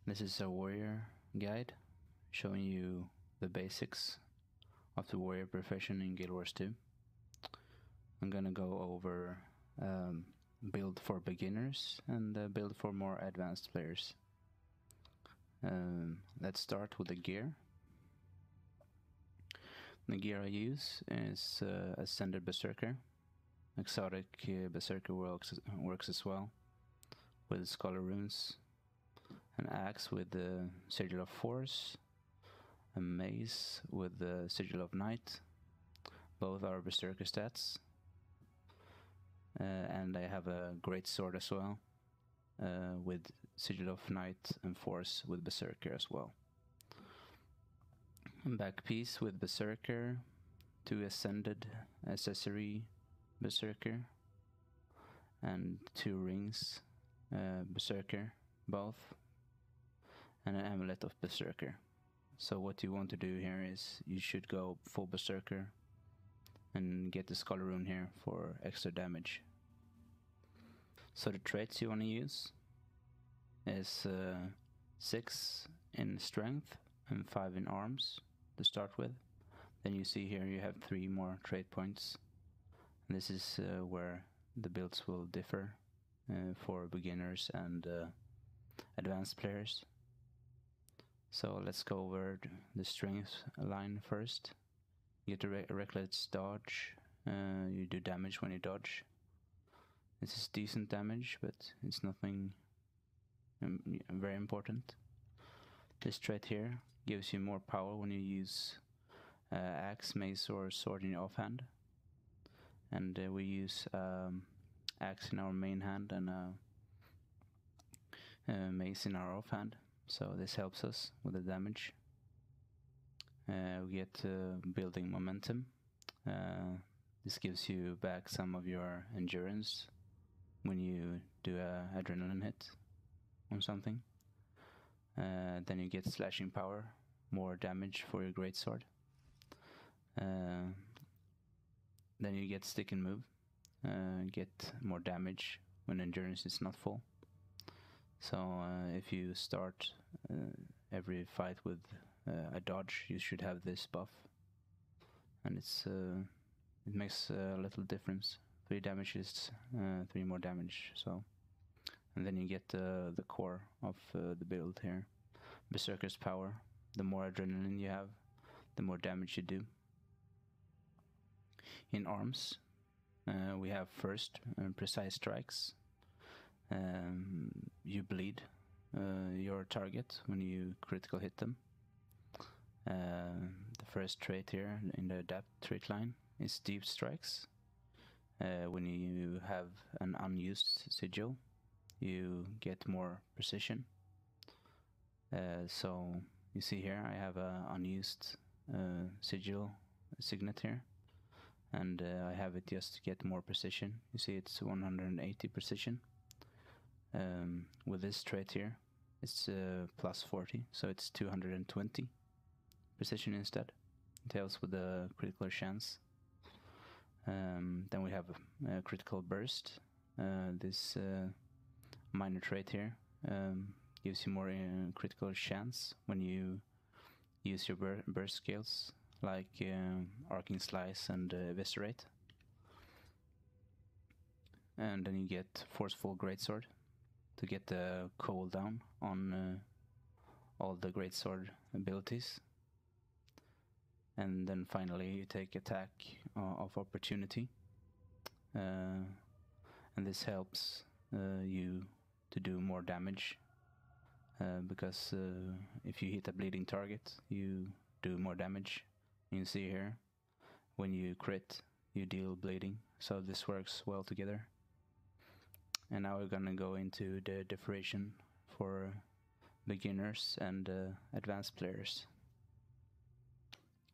This is a warrior guide showing you the basics of the warrior profession in Guild Wars 2. I'm gonna go over build for beginners and build for more advanced players. Let's start with the gear. The gear I use is Ascended Berserker. Exotic Berserker works as well, with Scholar Runes, an axe with the Sigil of Force, a mace with the Sigil of Night. Both are Berserker stats. And I have a great sword as well, with Sigil of Night and Force with Berserker as well. Back piece with Berserker, 2 Ascended accessory Berserker, and 2 rings Berserker both, and an amulet of Berserker. So what you want to do here is you should go full Berserker and get the Scholar Rune here for extra damage. So the traits you want to use is 6 in strength and 5 in arms to start with. Then you see here you have 3 more trait points. And this is where the builds will differ for beginners and advanced players. So let's go over the strength line first. You get a reckless dodge. You do damage when you dodge. This is decent damage, but it's nothing very important. This trait here gives you more power when you use axe, mace, or sword in your offhand. And we use axe in our main hand and mace in our offhand. So this helps us with the damage. We get building momentum. This gives you back some of your endurance when you do a adrenaline hit on something. Then you get slashing power, more damage for your greatsword. Then you get stick and move, get more damage when endurance is not full. So if you start every fight with a dodge, you should have this buff, and it makes a little difference. 3 damage is 3 more damage. So, and then you get the core of the build here. Berserker's power. The more adrenaline you have, the more damage you do. In arms, we have first precise strikes. You bleed your target when you critical hit them. The first trait here in the adapt trait line is deep strikes. When you have an unused sigil, you get more precision. So you see here I have an unused sigil signet here, and I have it just to get more precision. You see it's 180 precision. With this trait here it's plus 40, so it's 220 precision instead. It helps with the critical chance. Then we have a critical burst. This minor trait here gives you more critical chance when you use your burst skills, like Arcing Slice and Eviscerate. And then you get Forceful Greatsword to get the cooldown on all the Greatsword abilities. And then finally you take Attack of Opportunity, and this helps you to do more damage, because if you hit a bleeding target you do more damage. You can see here when you crit you deal bleeding, so this works well together. And now we're gonna go into the differentiation for beginners and advanced players.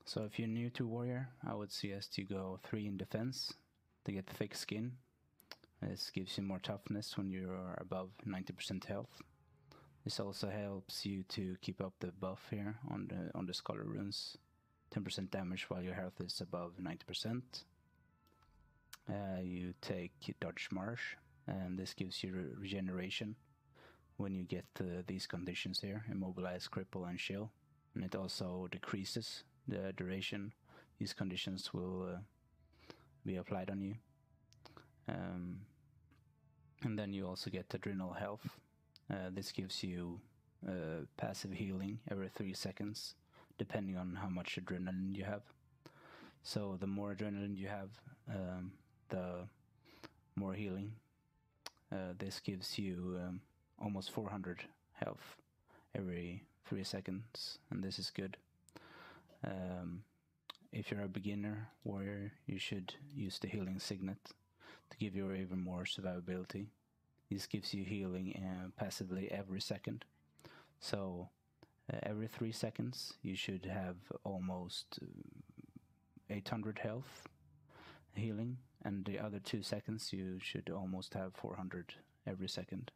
So if you're new to warrior, I would suggest you go 3 in defense to get thick skin. This gives you more toughness when you are above 90% health. This also helps you to keep up the buff here on the Scholar Runes. 10% damage while your health is above 90%. You take Dodge March, and this gives you regeneration when you get these conditions here, immobilize, cripple, and chill. And it also decreases the duration these conditions will be applied on you. And then you also get adrenal health. This gives you passive healing every 3 seconds, depending on how much adrenaline you have. So the more adrenaline you have, the more healing. This gives you almost 400 health every 3 seconds, and this is good. If you're a beginner warrior, you should use the healing signet to give you even more survivability. This gives you healing passively every second. So every 3 seconds you should have almost 800 health healing, and the other 2 seconds you should almost have 400 every second.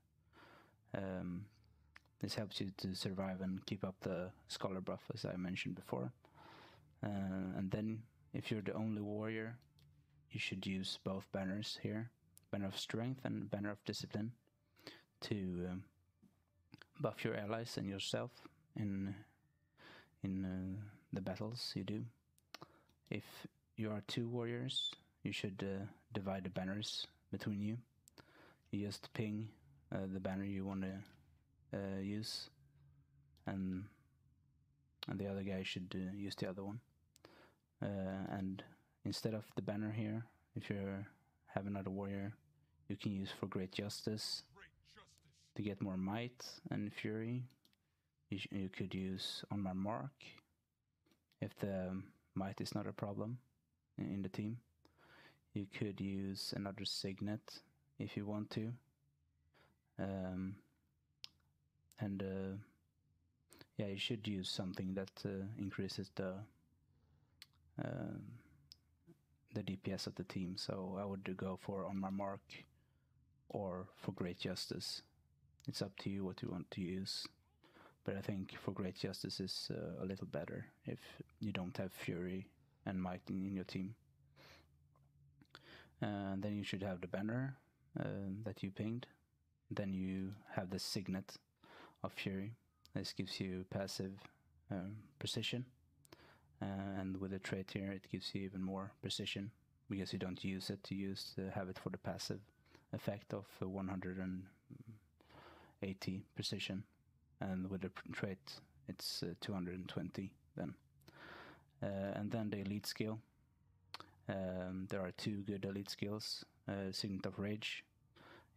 This helps you to survive and keep up the scholar buff, as I mentioned before. And then if you're the only warrior, you should use both banners here, Banner of Strength and Banner of Discipline, to buff your allies and yourself in the battles you do. If you are 2 warriors, you should divide the banners between you. You just ping the banner you want to use, and the other guy should use the other one. And instead of the banner here, if you have another warrior, you can use For Great Justice to get more might and fury. You could use On My Mark if the might is not a problem in the team. You could use another signet if you want to. Yeah, you should use something that increases the DPS of the team. So I would go for On My Mark or For Great Justice. It's up to you what you want to use, but I think For Great Justice is a little better if you don't have fury and might in your team. And then you should have the banner that you pinged. Then you have the signet of fury. This gives you passive precision, and with the trait here it gives you even more precision because you don't use it. You have it for the passive effect of 180 precision, and with the trait it's 220 then. And then the elite skill. There are 2 good elite skills. Signet of Rage,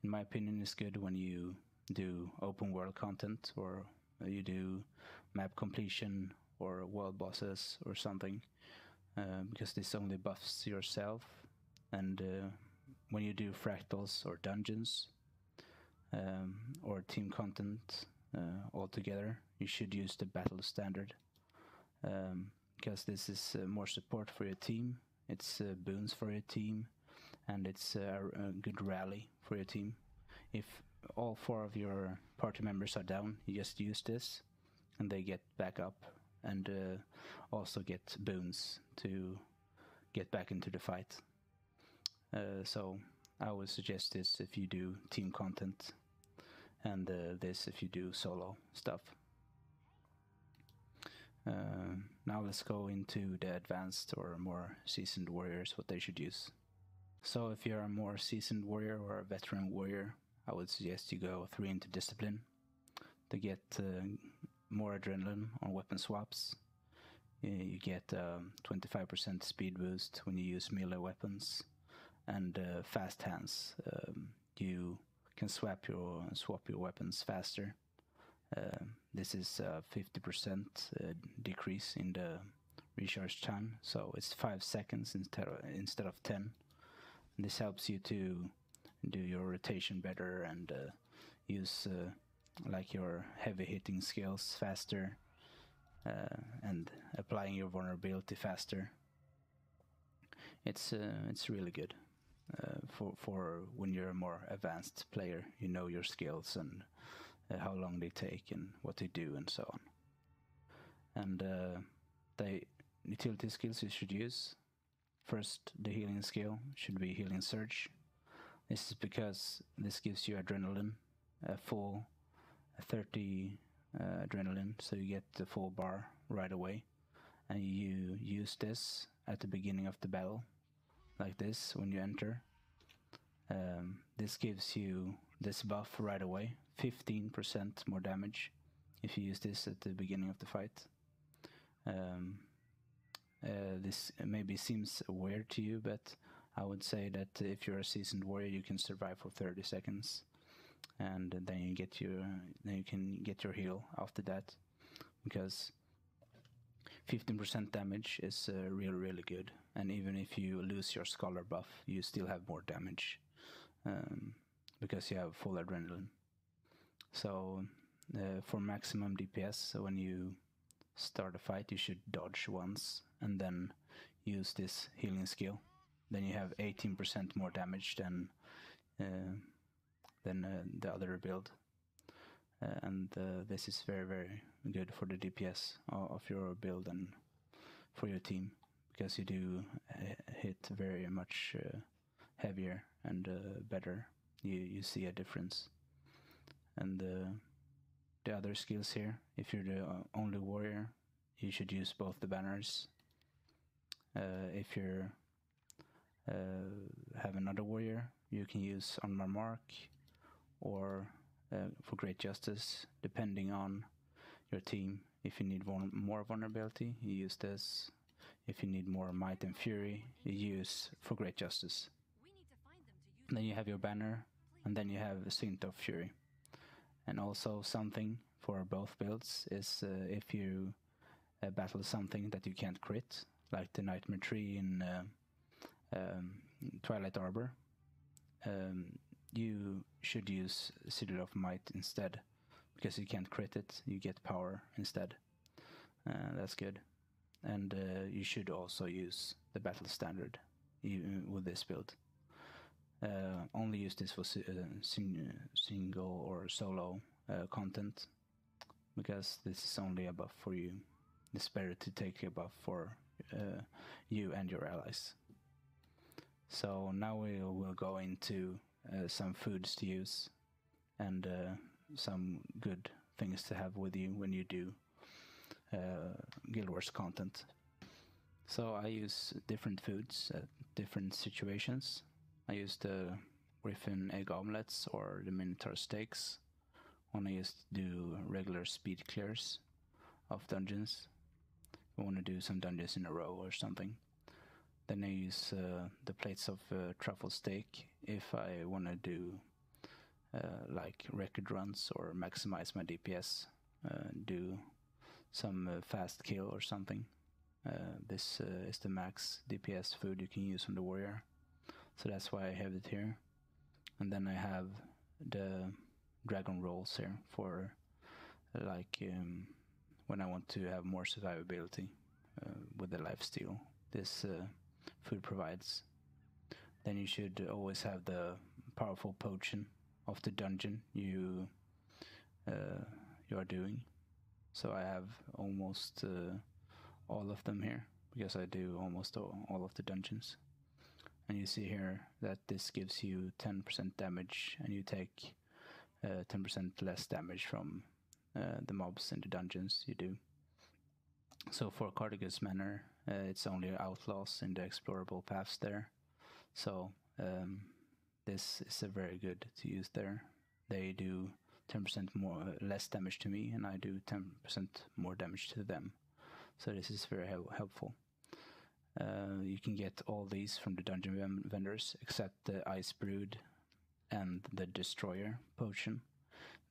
in my opinion, is good when you do open world content, or you do map completion or world bosses or something, because this only buffs yourself. And when you do fractals or dungeons or team content altogether, you should use the battle standard, because this is more support for your team. It's boons for your team, and it's a good rally for your team. If all 4 of your party members are down, you just use this and they get back up, and also get boons to get back into the fight. So I would suggest this if you do team content, and this if you do solo stuff. Now let's go into the advanced or more seasoned warriors, what they should use. So if you're a more seasoned warrior or a veteran warrior, I would suggest you go 3 into discipline to get more adrenaline on weapon swaps. You get 25% speed boost when you use melee weapons, and fast hands. You can swap your weapons faster. This is a 50% decrease in the recharge time, so it's 5 seconds instead of 10. And this helps you to do your rotation better and use like your heavy hitting skills faster, and applying your vulnerability faster. It's really good for when you're a more advanced player. You know your skills and how long they take and what they do and so on. And the utility skills you should use. First, the healing skill should be Healing Surge. This is because this gives you adrenaline, a full 30 adrenaline, so you get the full bar right away. And you use this at the beginning of the battle, like this, when you enter. This gives you this buff right away, 15% more damage if you use this at the beginning of the fight. This maybe seems weird to you, but I would say that if you're a seasoned warrior, you can survive for 30 seconds, and then you can get your heal after that, because 15% damage is really good. And even if you lose your scholar buff, you still have more damage, because you have full adrenaline. So for maximum DPS, when you start a fight, you should dodge once and then use this healing skill. Then you have 18% more damage than the other build. And this is very good for the DPS of your build and for your team, because you do hit very much heavier and better. You see a difference. And the other skills here, if you're the only warrior, you should use both the banners. If you have another warrior, you can use On My Mark or for Great Justice, depending on your team. If you need more vulnerability, you use this. If you need more Might and Fury, you use for Great Justice. Then you have your banner, and then you have Synth of Fury. And also something for both builds is if you battle something that you can't crit, like the Nightmare Tree in Twilight Arbor, you should use Citadel of Might instead, because you can't crit it, you get power instead. That's good. And you should also use the Battle Standard with this build. Only use this for single or solo content, because this is only a buff for you. It's better to take a buff for you and your allies. So now we will go into some foods to use and some good things to have with you when you do Guild Wars content. So I use different foods at different situations. I use the Griffin egg omelets or the Minotaur steaks when I used to do regular speed clears of dungeons. I want to do some dungeons in a row or something. Then I use the plates of truffle steak if I want to do like record runs or maximize my DPS, do some fast kill or something. This is the max DPS food you can use on the warrior, so that's why I have it here. And then I have the dragon rolls here for like when I want to have more survivability with the lifesteal this food provides. Then you should always have the powerful potion of the dungeon you are doing. So I have almost all of them here, because I do almost all of the dungeons. And you see here that this gives you 10% damage, and you take 10% less damage from the mobs in the dungeons you do. So for Cardigus Manor, it's only outlaws in the explorable paths there. So this is a very good to use there. They do 10% less damage to me, and I do 10% more damage to them. So this is very helpful. You can get all these from the dungeon vendors, except the Ice Brood and the Destroyer potion.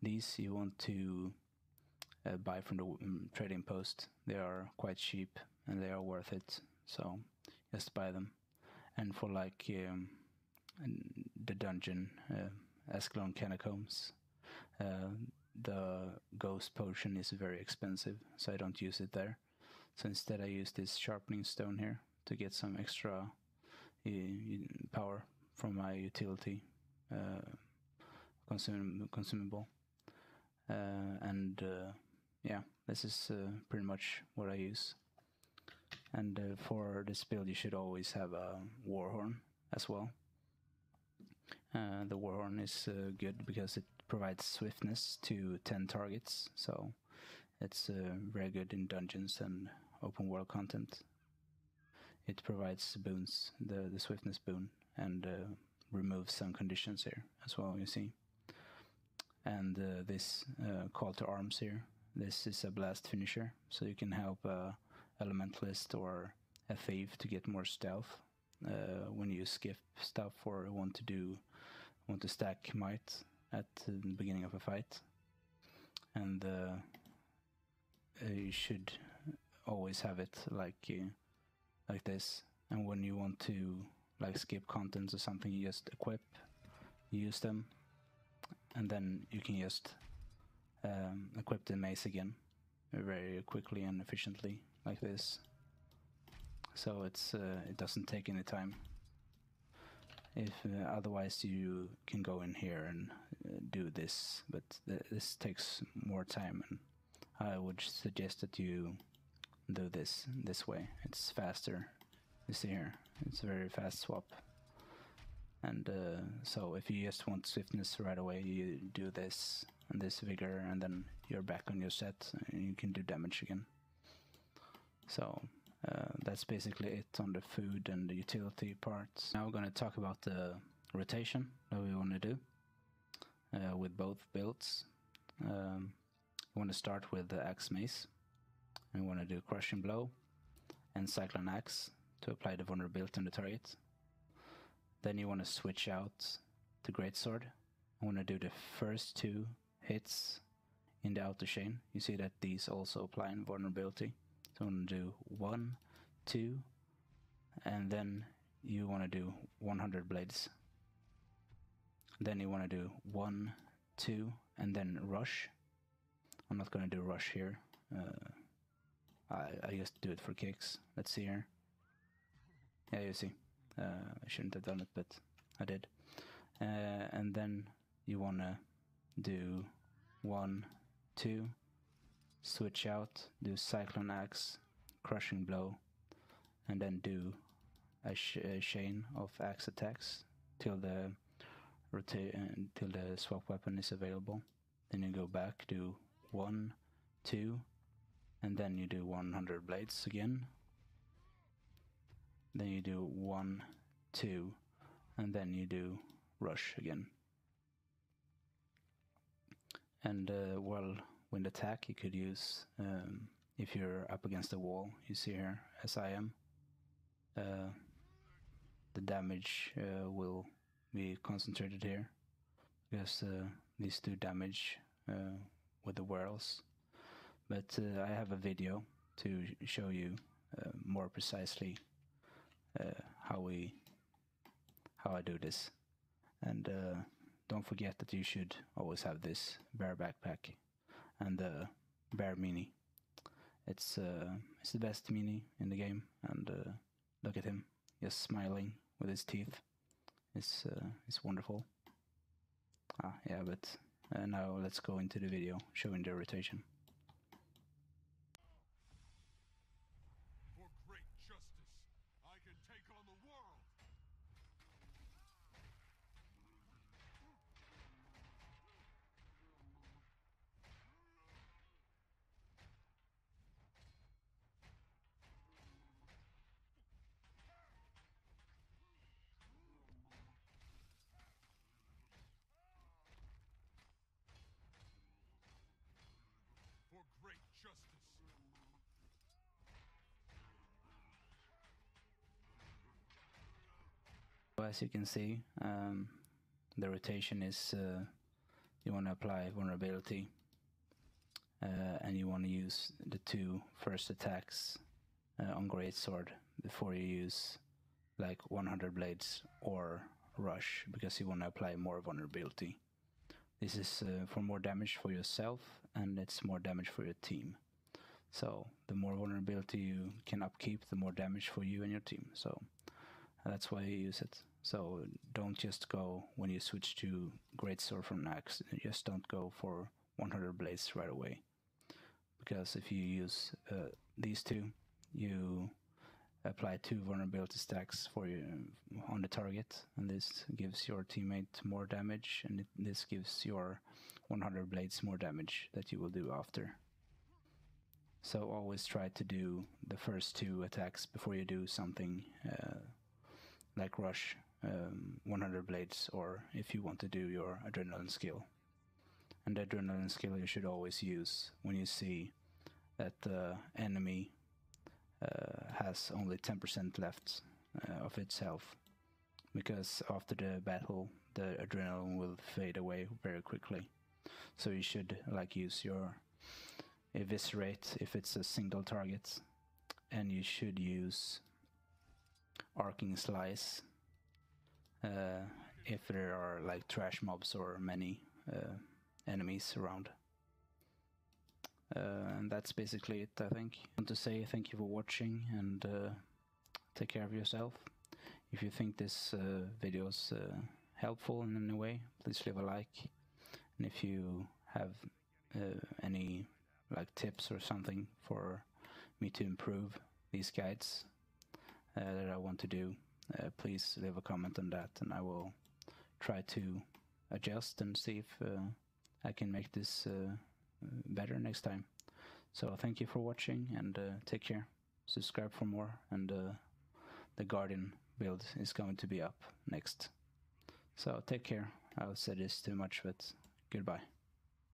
These you want to buy from the trading post. They are quite cheap and they are worth it, so just buy them. And for like the dungeon Ascalon Catacombs, the ghost potion is very expensive, so I don't use it there. So instead I use this sharpening stone here to get some extra power from my utility consumable. Yeah, this is pretty much what I use. And for this build you should always have a Warhorn as well. The Warhorn is good because it provides swiftness to 10 targets, so it's very good in dungeons and open world content. It provides boons, the swiftness boon, and removes some conditions here as well, you see. And this call to arms here, this is a blast finisher, so you can help a elementalist or a thief to get more stealth when you skip stuff or want to stack might at the beginning of a fight. And you should always have it like this. And when you want to like skip contents or something, you just equip, use them, and then you can just equip the mace again very quickly and efficiently like this. So it's it doesn't take any time. If otherwise you can go in here and do this, but this takes more time, and I would suggest that you do this way. It's faster. You see here, it's a very fast swap. And so if you just want swiftness right away, you do this and this vigor, and then you're back on your set and you can do damage again. So that's basically it on the food and the utility parts. Now we're going to talk about the rotation that we want to do with both builds. We want to start with the Axe Mace. We want to do Crushing Blow and Cyclone Axe to apply the vulnerability on the target. Then you want to switch out to Greatsword. I want to do the first 2 hits in the outer chain. You see that these also apply in vulnerability. So I'm going to do 1, 2, and then you want to do 100 blades. Then you want to do 1, 2, and then rush. I'm not going to do rush here. I just do it for kicks. Let's see here. Yeah, you see. I shouldn't have done it, but I did. And then you want to do 1, 2, switch out, do Cyclone Axe, Crushing Blow, and then do a chain of axe attacks till the swap weapon is available. Then you go back, do 1, 2, and then you do 100 blades again. Then you do 1, 2, and then you do rush again. And well, when attack you could use, if you're up against a wall, you see here, as I am, the damage will be concentrated here, because these do damage with the whirls. But I have a video to show you more precisely how I do this. And don't forget that you should always have this bear backpack and the bear mini. It's the best mini in the game, and look at him, just smiling with his teeth. It's wonderful. Yeah, but now let's go into the video showing the rotation. As you can see, the rotation is you want to apply vulnerability, and you want to use the 2 first attacks on Greatsword before you use like 100 blades or rush, because you want to apply more vulnerability. This is for more damage for yourself, and it's more damage for your team. So the more vulnerability you can upkeep, the more damage for you and your team. So that's why you use it. So don't just go, when you switch to Greatsword from Axe, just don't go for 100 blades right away. Because if you use these 2, you apply 2 vulnerability stacks for you on the target, and this gives your teammate more damage, and this gives your 100 blades more damage that you will do after. So always try to do the first 2 attacks before you do something like rush 100 blades, or if you want to do your adrenaline skill. And the adrenaline skill you should always use when you see that the enemy has only 10% left of its health, because after the battle the adrenaline will fade away very quickly. So you should like use your eviscerate if it's a single target, and you should use arcing slice if there are like trash mobs or many enemies around. And that's basically it, I think. I want to say thank you for watching, and take care of yourself. If you think this video is helpful in any way, please leave a like. And if you have any like tips or something for me to improve these guides that I want to do, please leave a comment on that, and I will try to adjust and see if I can make this better next time. So thank you for watching, and take care. Subscribe for more, and the Guardian build is going to be up next. So take care. I've said this too much, but goodbye.